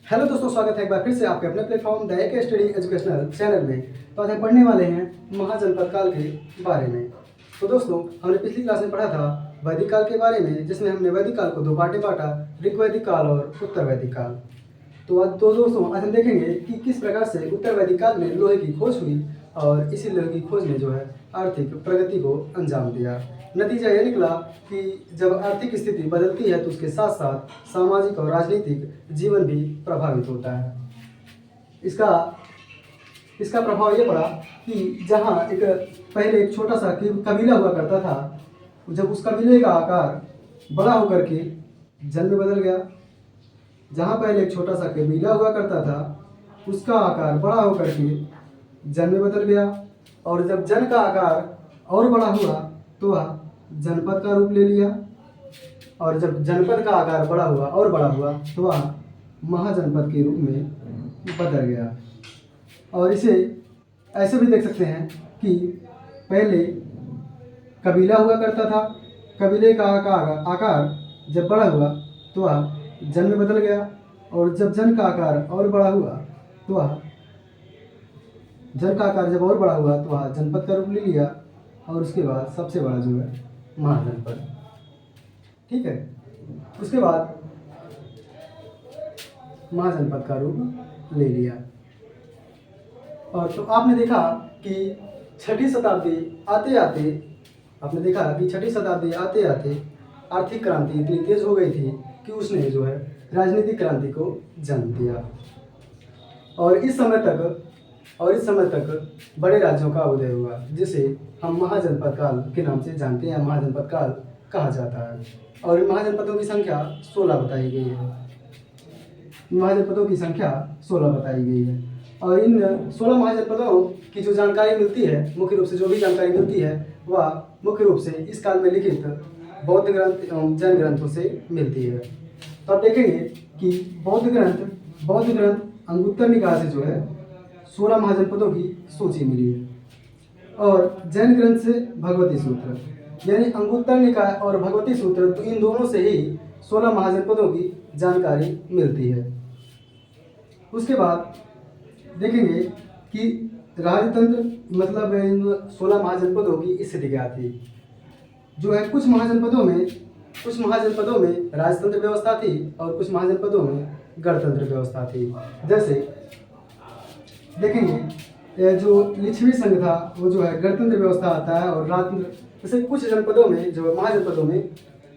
Hello दोस्तों, स्वागत है एक बार फिर से आपके अपने प्लेटफॉर्म द एक स्टडी एजुकेशनल चैनल में। तो आज हम पढ़ने वाले हैं महाजनपद काल के बारे में। तो दोस्तों, हमने पिछली क्लास में पढ़ा था वैदिक काल के बारे में, जिसमें हमने वैदिक काल को दो पार्ट में बांटा, ऋग वैदिक काल और उत्तर वैदिक काल। तो आज दोस्तों आज हम देखेंगे कि किस प्रकार से उत्तर वैदिक काल में लोहे की खोज हुई और इसी लोहे की खोज ने जो है आर्थिक प्रगति को अंजाम दिया। नतीजा यह निकला कि जब आर्थिक स्थिति बदलती है तो उसके साथ साथ सामाजिक और राजनीतिक जीवन भी प्रभावित होता है। इसका इसका प्रभाव ये पड़ा कि जहाँ पहले एक छोटा सा कबीला हुआ करता था, जब उस कबीले का आकार बड़ा होकर के जन में बदल गया। जहाँ पहले एक छोटा सा कबीला हुआ करता था, उसका आकार बड़ा होकर के जन में बदल गया, और जब जन का आकार और बड़ा हुआ तो वह जनपद का रूप ले लिया, और जब जनपद का आकार बड़ा हुआ और बड़ा हुआ तो वह महाजनपद के रूप में बदल गया। और इसे ऐसे भी देख सकते हैं कि पहले कबीला हुआ करता था, कबीले का आकार जब बड़ा हुआ तो वह जन में बदल गया, और जब जन का आकार और बड़ा हुआ तो वह जन का आकार जब और बड़ा हुआ तो वह जनपद का रूप ले लिया, और उसके बाद सबसे बड़ा जो है महाजनपद। ठीक है, उसके बाद महाजनपद का रूप ले लिया। और तो आपने देखा कि छठी शताब्दी आते आते आर्थिक क्रांति इतनी तेज हो गई थी कि उसने जो है राजनीतिक क्रांति को जन्म दिया, और इस समय तक बड़े राज्यों का उदय हुआ, जिसे हम महाजनपद काल के नाम से जानते हैं। महाजनपद काल कहा जाता है, और इन महाजनपदों की संख्या 16 बताई गई है। महाजनपदों की संख्या 16 बताई गई है, और इन 16 महाजनपदों की जो जानकारी मिलती है, मुख्य रूप से जो भी जानकारी मिलती है, वह मुख्य रूप से इस काल में लिखित बौद्ध ग्रंथ एवं जैन ग्रंथों से मिलती है। तो आप देखेंगे कि बौद्ध ग्रंथ अंगुत्तर निकाय से जो है 16 महाजनपदों की सूची मिली है, और जैन ग्रंथ से भगवती सूत्र, यानी अंगुत्तर निकाय और भगवती सूत्र, तो इन दोनों से ही 16 महाजनपदों की जानकारी मिलती है। उसके बाद देखेंगे कि राजतंत्र मतलब इन 16 महाजनपदों की स्थिति क्या थी। जो है कुछ महाजनपदों में राजतंत्र व्यवस्था थी, और कुछ महाजनपदों में गणतंत्र व्यवस्था थी। जैसे देखेंगे जो लिच्छवी संघ था वो जो है गणतंत्र व्यवस्था आता है, और राजतंत्र, जैसे कुछ जनपदों में जो महाजनपदों में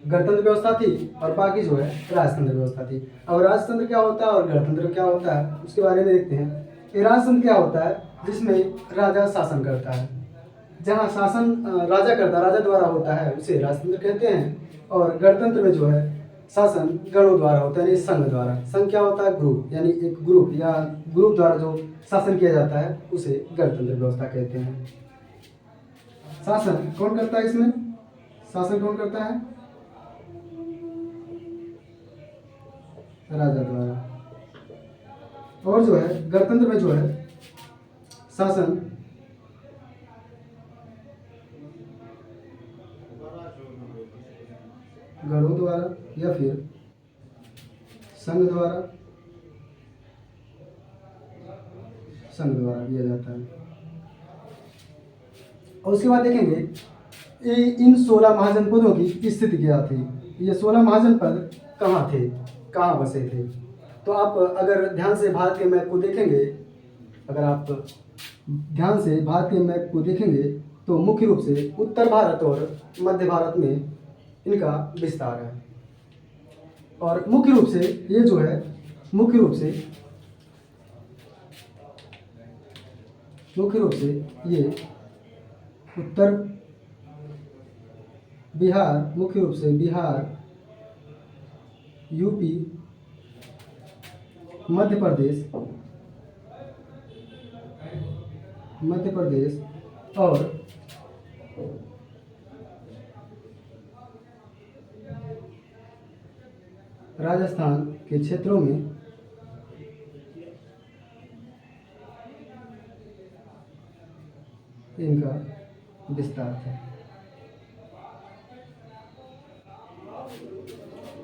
गणतंत्र व्यवस्था थी और बाकी जो है राजतंत्र व्यवस्था थी। अब राजतंत्र क्या होता है और गणतंत्र क्या होता है उसके बारे में देखते हैं। ये राजतंत्र क्या होता है, जिसमें राजा शासन करता है, जहाँ शासन राजा द्वारा होता है उसे राजतंत्र कहते हैं, और गणतंत्र में जो है शासन गणों द्वारा होता है, यानी संघ द्वारा। संघ क्या होता है, ग्रुप, यानी एक ग्रुप द्वारा जो शासन किया जाता है उसे गणतंत्र व्यवस्था कहते हैं। शासन कौन करता है इसमें, शासन कौन करता है, राजा द्वारा। और जो है गणतंत्र में जो है शासन गणों द्वारा या फिर संघ द्वारा किया जाता है। और उसके बाद देखेंगे इन 16 महाजनपदों की स्थिति क्या थी। ये 16 महाजनपद कहाँ थे, कहाँ बसे थे। तो आप अगर ध्यान से भारत के मैप को देखेंगे, तो मुख्य रूप से उत्तर भारत और मध्य भारत में इनका विस्तार है, और मुख्य रूप से ये उत्तर बिहार, मुख्य रूप से बिहार, यूपी, मध्य प्रदेश और राजस्थान के क्षेत्रों में इनका विस्तार था।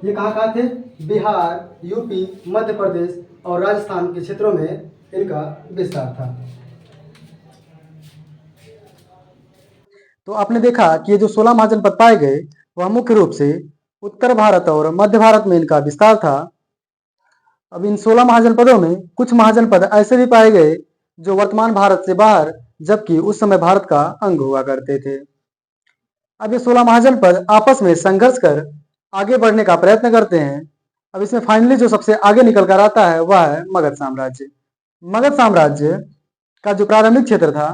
ये कहाँ थे? बिहार, यूपी, मध्य प्रदेश और राजस्थान के क्षेत्रों में इनका विस्तार था। तो आपने देखा कि ये जो 16 महाजनपद पाए गए वह मुख्य रूप से उत्तर भारत और मध्य भारत में इनका विस्तार था। अब इन 16 महाजनपदों में कुछ महाजनपद ऐसे भी पाए गए जो वर्तमान भारत से बाहर, जबकि उस समय भारत का अंग हुआ करते थे। अब ये 16 महाजनपद आपस में संघर्ष कर आगे बढ़ने का प्रयत्न करते हैं। अब इसमें फाइनली जो सबसे आगे निकल कर आता है वह है मगध साम्राज्य। मगध साम्राज्य का जो प्रारंभिक क्षेत्र था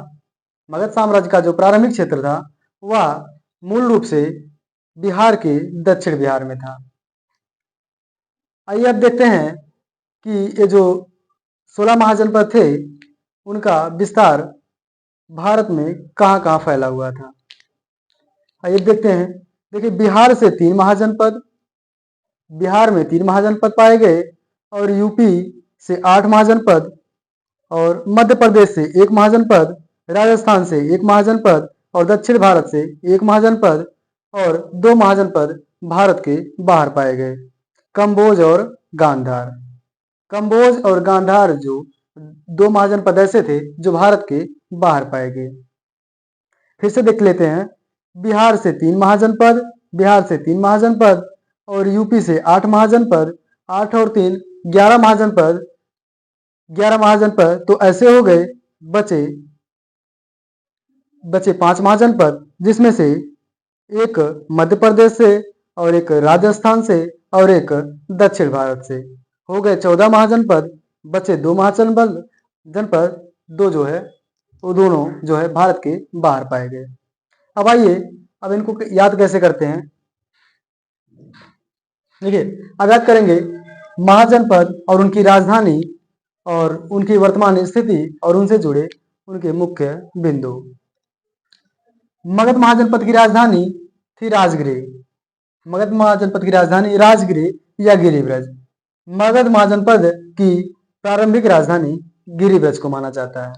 मगध साम्राज्य का जो प्रारंभिक क्षेत्र था वह मूल रूप से बिहार के दक्षिण बिहार में था। आइए अब देखते हैं कि ये जो 16 महाजनपद थे उनका विस्तार भारत में कहाँ कहाँ फैला हुआ था। आइए देखते हैं। देखिए, बिहार से 3 महाजनपद, बिहार में 3 महाजनपद पाए गए, और यूपी से 8 महाजनपद, और मध्य प्रदेश से 1 महाजनपद, राजस्थान से 1 महाजनपद, और दक्षिण भारत से 1 महाजनपद, और 2 महाजनपद भारत के बाहर पाए गए, कंबोज और गांधार। कंबोज और गांधार जो 2 महाजनपद ऐसे थे जो भारत के बाहर पाए गए। फिर से देख लेते हैं। बिहार से 3 महाजनपद, बिहार से 3 महाजनपद, और यूपी से 8 महाजनपद, 8 और 3 11 महाजनपद, 11 महाजनपद तो ऐसे हो गए। बचे 5 महाजनपद, जिसमें से एक मध्य प्रदेश से, और एक राजस्थान से, और एक दक्षिण भारत से। हो गए 14 महाजनपद। बचे 2 महाजनपद, जनपद 2 जो है वो दोनों जो है भारत के बाहर पाए गए। अब आइए अब इनको याद कैसे करते हैं। देखिए, अब याद करेंगे महाजनपद और उनकी राजधानी और उनकी वर्तमान स्थिति और उनसे जुड़े उनके मुख्य बिंदु। मगध महाजनपद की राजधानी थी राजगृह। मगध महाजनपद की राजधानी राजगृह या गिरिब्रज। मगध महाजनपद की प्रारंभिक राजधानी गिरिब्रज को माना जाता है।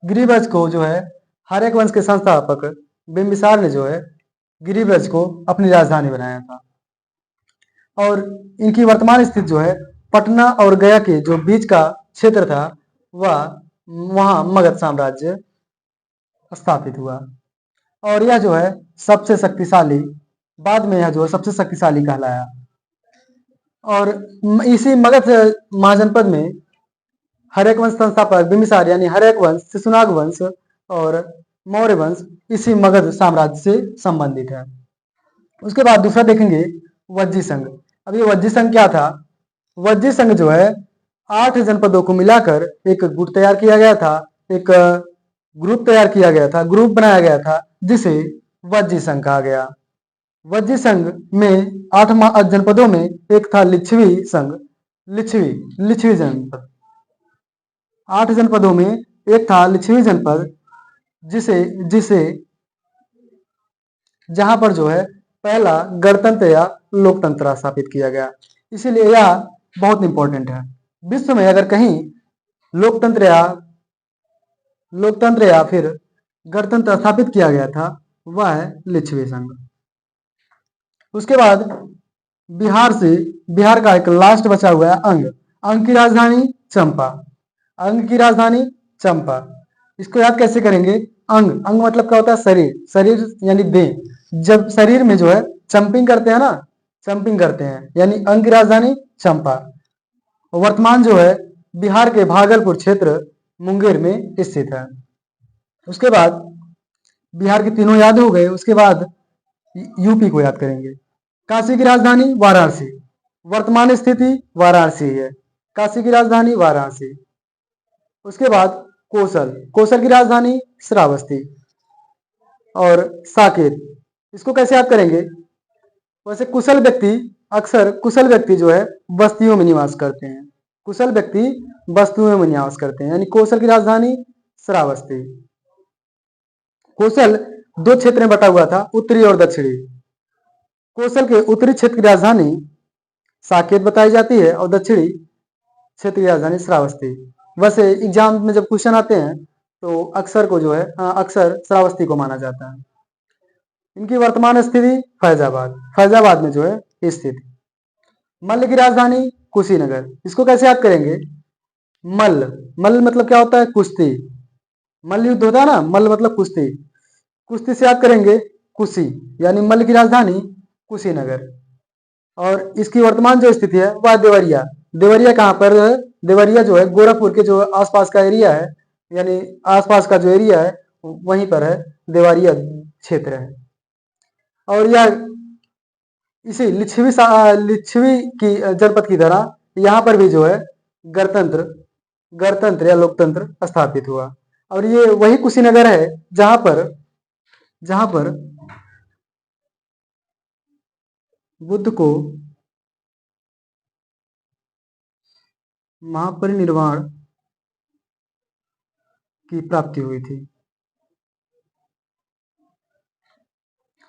गिरिब्रज को जो है हर्यक वंश के संस्थापक बिंबिसार ने जो है गिरिब्रज को अपनी राजधानी बनाया था। और इनकी वर्तमान स्थिति जो है पटना और गया के जो बीच का क्षेत्र था वह वहां मगध साम्राज्य स्थापित हुआ। और यह जो है सबसे शक्तिशाली, बाद में यह जो है सबसे शक्तिशाली कहलाया। और इसी मगध महाजनपद में हर्यक वंश संस्थापक बिंबिसार यानी हर्यक वंश, शिशुनाग वंश और मौर्य वंश इसी मगध साम्राज्य से संबंधित है। उसके बाद दूसरा देखेंगे वज्जी संघ। अब ये वज्जी संघ क्या था? वज्जी संघ जो है 8 जनपदों को मिलाकर एक गुट तैयार किया गया था, एक ग्रुप तैयार किया गया था, ग्रुप बनाया गया था, जिसे वज्जी संघ कहा गया। वज्जी संघ में 8 जनपदों में एक था लिच्छवी संघ, लिच्छवी जनपद। 8 जनपदों में एक था लिच्छवी जनपद, जिसे जहां पर जो है पहला गणतंत्र या लोकतंत्र स्थापित किया गया। इसीलिए यह बहुत इंपॉर्टेंट है। विश्व में अगर कहीं लोकतंत्र या फिर गणतंत्र स्थापित किया गया था वह है लिच्छवी संघ। उसके बाद बिहार का एक लास्ट बचा हुआ है अंग की राजधानी चंपा। अंग की राजधानी चंपा। इसको याद कैसे करेंगे? अंग मतलब क्या होता है? शरीर यानी देह। जब शरीर में जो है चंपिंग करते हैं ना, चंपिंग करते हैं, यानी अंग की राजधानी चंपा। वर्तमान जो है बिहार के भागलपुर क्षेत्र मुंगेर में स्थित है। उसके बाद बिहार के तीनों याद हो गए। उसके बाद यूपी को याद करेंगे। काशी की राजधानी वाराणसी। वर्तमान स्थिति वाराणसी है। काशी की राजधानी वाराणसी। उसके बाद कोसल की राजधानी श्रावस्ती। और साकेत, इसको कैसे याद करेंगे? वैसे अक्सर कुशल व्यक्ति जो है बस्तियों में निवास करते हैं। कुशल व्यक्ति बस्तियों में निवास करते हैं, यानी कोसल की राजधानी श्रावस्ती। कोसल 2 क्षेत्र में बटा हुआ था, उत्तरी और दक्षिणी। कोसल के उत्तरी क्षेत्र की राजधानी साकेत बताई जाती है और दक्षिणी क्षेत्र की राजधानी श्रावस्ती। वैसे एग्जाम में जब क्वेश्चन आते हैं तो अक्सर श्रावस्ती को माना जाता है। इनकी वर्तमान स्थिति फैजाबाद, फैजाबाद में जो है स्थित। मल्ल की राजधानी कुशीनगर, इसको कैसे याद करेंगे? मल्ल, मल्ल मतलब क्या होता है? कुश्ती। मल्ल युद्ध होता है ना, मल्ल मतलब कुश्ती, कुश्ती से याद करेंगे कुशी, यानी मल्ल की राजधानी कुशीनगर। और इसकी वर्तमान जो स्थिति है वह देवरिया। देवरिया कहाँ पर है? देवरिया जो है गोरखपुर के जो आसपास का एरिया है, यानी आसपास का जो एरिया है वहीं पर है, देवरिया क्षेत्र है। और यह इसी लिच्छवी की जनपद की तरह यहाँ पर भी जो है गणतंत्र गणतंत्र या लोकतंत्र स्थापित हुआ। और ये वही कुशीनगर है जहां पर बुद्ध को महापरिनिर्वाण की प्राप्ति हुई थी।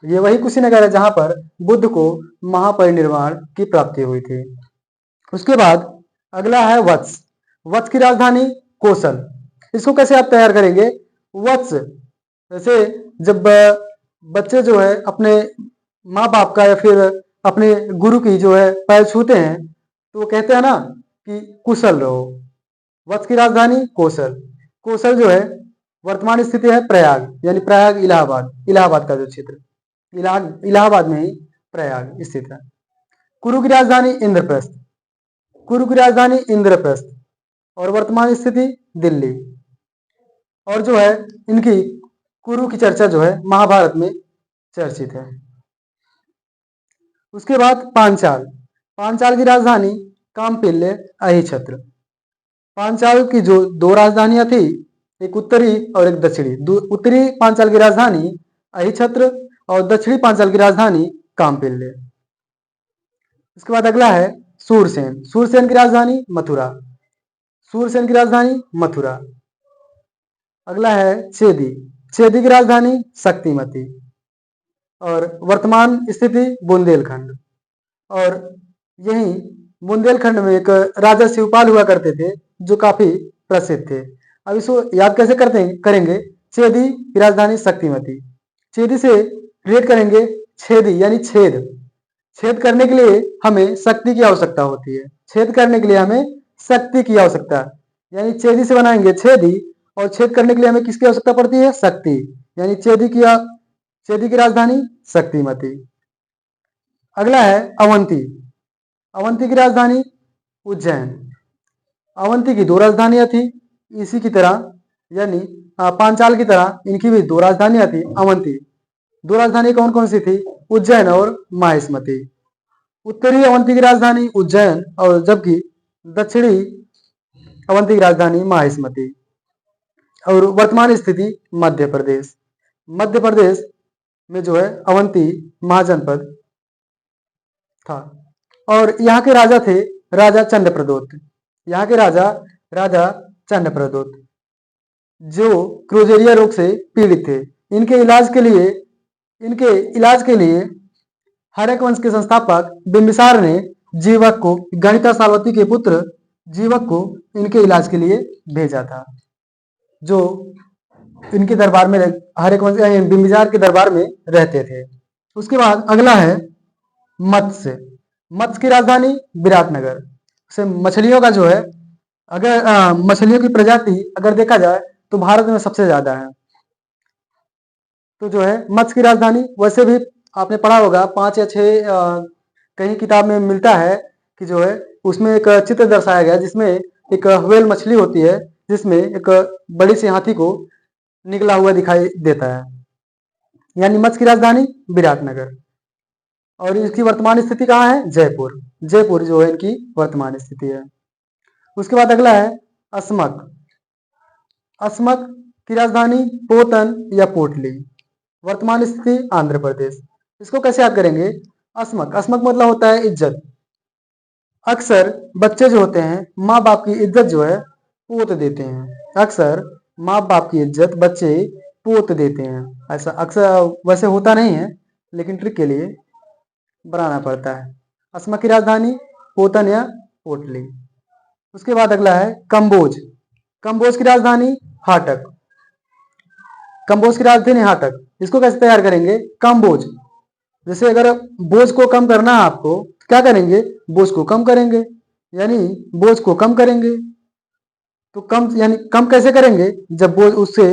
ये वही कुशीनगर है जहां पर बुद्ध को महापरिनिर्वाण की प्राप्ति हुई थी। उसके बाद अगला है वत्स। वत्स की राजधानी कौशल। इसको कैसे आप तैयार करेंगे? वत्स, जैसे जब बच्चे जो है अपने माँ बाप का या फिर अपने गुरु की जो है पैर छूते हैं तो वो कहते हैं ना कि कुशल रहो। वत्स की राजधानी कौशल। कौशल जो है वर्तमान स्थिति है प्रयाग, यानी प्रयाग इलाहाबाद, इलाहाबाद का जो क्षेत्र, इलाहाबाद में ही प्रयाग स्थित है। कुरु की राजधानी इंद्रप्रस्थ। कुरु की राजधानी इंद्रप्रस्थ और वर्तमान स्थिति दिल्ली। और जो है इनकी कुरु की चर्चा जो है महाभारत में चर्चित है। उसके बाद पांचाल। पांचाल की राजधानी कामपिल्ले अहिछत्र। पांचाल की जो दो राजधानियां थी, एक उत्तरी और एक दक्षिणी। उत्तरी पांचाल की राजधानी अहिछत्र और दक्षिणी पांचाल की राजधानी कामपिल्ले। इसके बाद अगला है सूरसेन। सूरसेन की राजधानी मथुरा। सूरसेन की राजधानी मथुरा। अगला है चेदी। चेदी की राजधानी शक्तिमती और वर्तमान स्थिति बुंदेलखंड। और यही बुंदेलखंड में एक राजा शिवपाल हुआ करते थे जो काफी प्रसिद्ध थे। अब इसको याद कैसे करेंगे? चेदी की राजधानी शक्तिमती। चेदी से रिलेट करेंगे छेदी, यानी छेद। छेद करने के लिए हमें शक्ति की आवश्यकता होती है। छेद करने के लिए हमें शक्ति की आवश्यकता, यानी चेदी से बनाएंगे छेदी, और छेद करने के लिए हमें किसकी आवश्यकता पड़ती है? शक्ति, यानी चेदी की राजधानी शक्तिमती। अगला है अवंती। अवंती की राजधानी उज्जैन। अवंती की दो राजधानियां थी इसी की तरह, यानी पांचाल की तरह इनकी भी दो राजधानियां थी अवंती। दो राजधानी कौन कौन सी थी? उज्जैन और माहिष्मती। उत्तरी अवंती की राजधानी उज्जैन और जबकि दक्षिणी अवंती की राजधानी माहिष्मती। और वर्तमान स्थिति मध्य प्रदेश। मध्य प्रदेश में जो है अवंती महाजनपद था। और यहाँ के राजा थे राजा चंद्रप्रदोत। यहाँ के राजा चंद्रप्रदोत जो क्रोजेरिया रोग से पीड़ित थे। इनके इलाज के लिए हर्यक वंश के संस्थापक बिंबिसार ने जीवक को, गणिता साल्वती के पुत्र जीवक को इनके इलाज के लिए भेजा था, जो इनके दरबार में हर्यक वंश बिंबिसार के दरबार में रहते थे। उसके बाद अगला है मत्स्य। मत्स्य की राजधानी विराटनगर। से मछलियों का जो है, अगर मछलियों की प्रजाति अगर देखा जाए तो भारत में सबसे ज्यादा है। तो जो है मत्स्य की राजधानी, वैसे भी आपने पढ़ा होगा 5 या 6 कहीं किताब में मिलता है कि जो है उसमें एक चित्र दर्शाया गया जिसमें एक व्हेल मछली होती है जिसमें एक बड़ी सी हाथी को निकला हुआ दिखाई देता है, यानी मत्स्य की राजधानी विराटनगर। और इसकी वर्तमान स्थिति कहाँ है? जयपुर। जयपुर जो है इनकी वर्तमान स्थिति है। उसके बाद अगला है अस्मक। अस्मक की राजधानी पोतन या पोटली। वर्तमान स्थिति आंध्र प्रदेश। इसको कैसे याद करेंगे? अस्मक, अस्मक मतलब होता है इज्जत। अक्सर बच्चे जो होते हैं माँ बाप की इज्जत जो है पोत देते हैं। अक्सर माँ बाप की इज्जत बच्चे पोत देते हैं। ऐसा अक्सर वैसे होता नहीं है, लेकिन ट्रिक के लिए बनाना पड़ता है। अस्मक की राजधानी पोतन या पोटली। उसके बाद अगला है कंबोज। कंबोज की राजधानी हाटक। कंबोज की राजधानी हाटक। इसको कैसे तैयार करेंगे? कम बोझ। जैसे अगर बोझ को कम करना है आपको, क्या करेंगे? बोझ को कम करेंगे, यानी बोझ को कम करेंगे। तो कम यानी कम कैसे करेंगे? जब बोझ उससे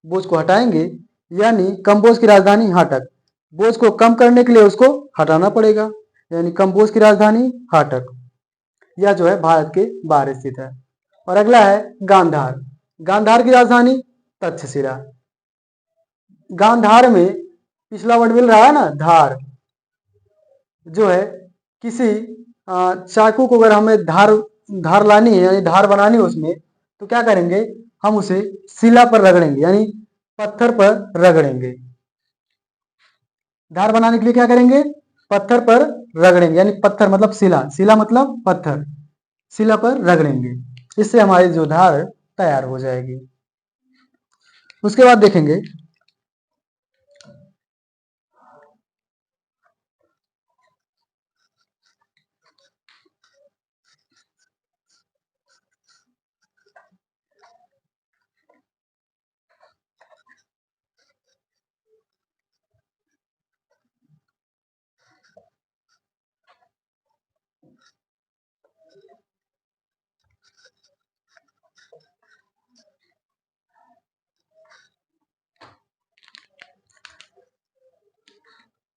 बोझ को हटाएंगे, यानी कम बोझ की राजधानी हाटक। बोझ को कम करने के लिए उसको हटाना पड़ेगा, यानी कम बोझ की राजधानी हाटक। यह जो है भारत के बाहर स्थित है। और अगला है गांधार। गांधार की राजधानी तक्षशिला। गांधार में पिछला वर्ड मिल रहा है ना, धार, जो है किसी चाकू को अगर हमें धार धार लानी है, यानी धार बनानी है उसमें, तो क्या करेंगे? हम उसे शिला पर रगड़ेंगे, यानी पत्थर पर रगड़ेंगे। धार बनाने के लिए क्या करेंगे? पत्थर पर रगड़ेंगे, यानी पत्थर मतलब शिला, शिला मतलब पत्थर, शिला पर रगड़ेंगे। इससे हमारी जो धार तैयार हो जाएगी। उसके बाद देखेंगे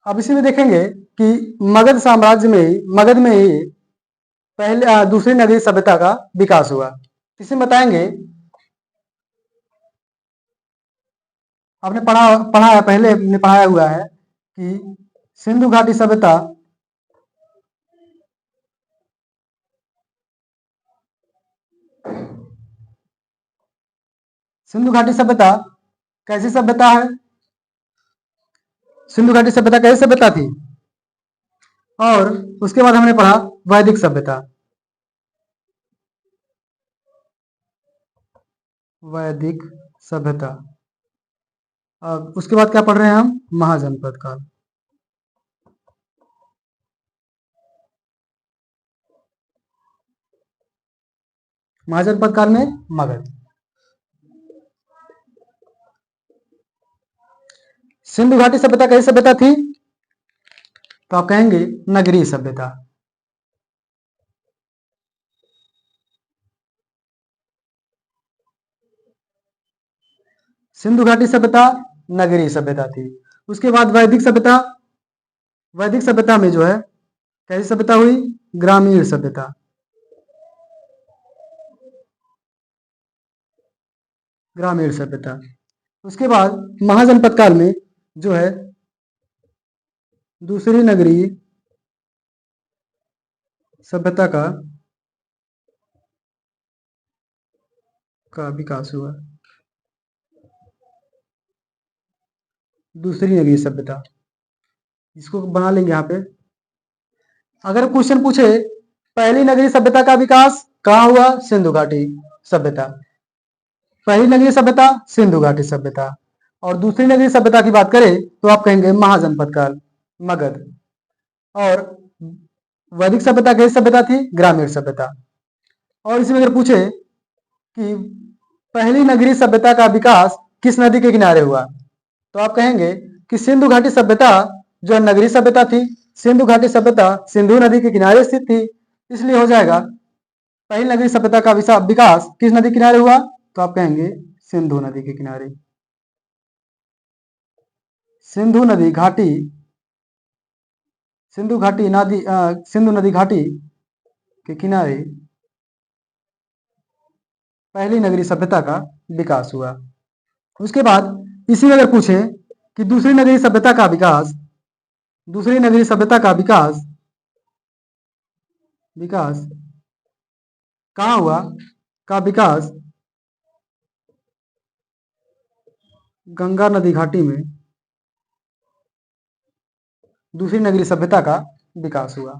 अब इसी में देखेंगे कि मगध साम्राज्य में ही, मगध में ही पहले दूसरी नगरीय सभ्यता का विकास हुआ। इसमें बताएंगे, आपने पढ़ा पढ़ा है, पहले ने पढ़ाया हुआ है कि सिंधु घाटी सभ्यता सिंधु घाटी सभ्यता कैसी सभ्यता है? सिंधु घाटी सभ्यता कैसी सभ्यता थी? और उसके बाद हमने पढ़ा वैदिक सभ्यता। वैदिक सभ्यता। अब उसके बाद क्या पढ़ रहे हैं हम? महाजनपद काल। महाजनपद काल में मगध। सिंधु घाटी सभ्यता कैसी सभ्यता थी? तो आप कहेंगे नगरीय सभ्यता। सिंधु घाटी सभ्यता नगरीय सभ्यता थी। उसके बाद वैदिक सभ्यता। वैदिक सभ्यता में जो है कैसी सभ्यता हुई? ग्रामीण सभ्यता। ग्रामीण सभ्यता। उसके बाद महाजनपद काल में जो है दूसरी नगरीय सभ्यता का विकास हुआ। दूसरी नगरीय सभ्यता, इसको बना लेंगे यहाँ पे। अगर क्वेश्चन पूछे पहली नगरीय सभ्यता का विकास कहाँ हुआ? सिंधु घाटी सभ्यता। पहली नगरीय सभ्यता सिंधु घाटी सभ्यता। और दूसरी नगरीय सभ्यता की बात करें तो आप कहेंगे महाजनपद काल, मगध। और वैदिक सभ्यता कैसी सभ्यता थी? ग्रामीण सभ्यता। और इसमें अगर पूछे कि पहली नगरीय सभ्यता का विकास किस नदी के किनारे हुआ, तो आप कहेंगे कि सिंधु घाटी सभ्यता जो नगरीय सभ्यता थी, सिंधु घाटी सभ्यता सिंधु नदी के किनारे स्थित थी, इसलिए हो जाएगा पहली नगरीय सभ्यता का विकास किस नदी किनारे हुआ? तो आप कहेंगे सिंधु नदी के किनारे। सिंधु नदी घाटी, सिंधु घाटी नदी सिंधु नदी घाटी के किनारे पहली नगरीय सभ्यता का विकास हुआ। उसके बाद इसी में अगर पूछे कि दूसरी नगरीय सभ्यता का विकास, दूसरी नगरीय सभ्यता का विकास विकास कहाँ हुआ? का विकास गंगा नदी घाटी में दूसरी नगरीय सभ्यता का विकास हुआ।